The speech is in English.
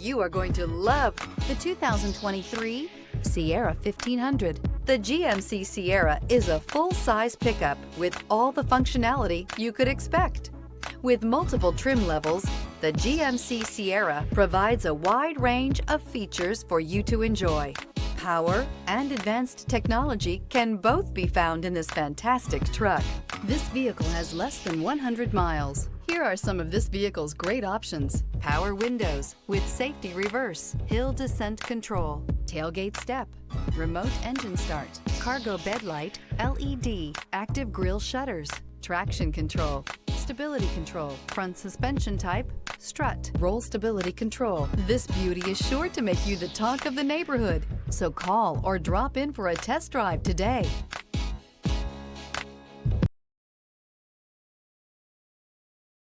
you are going to love the 2023 Sierra 1500. The GMC Sierra is a full-size pickup with all the functionality you could expect. With multiple trim levels, the GMC Sierra provides a wide range of features for you to enjoy. Power and advanced technology can both be found in this fantastic truck. This vehicle has less than 100 miles. Here are some of this vehicle's great options: power windows with safety reverse, hill descent control, tailgate step, remote engine start, cargo bed light, LED, active grille shutters, traction control, stability control, front suspension type, strut, roll stability control. This beauty is sure to make you the talk of the neighborhood. So call or drop in for a test drive today.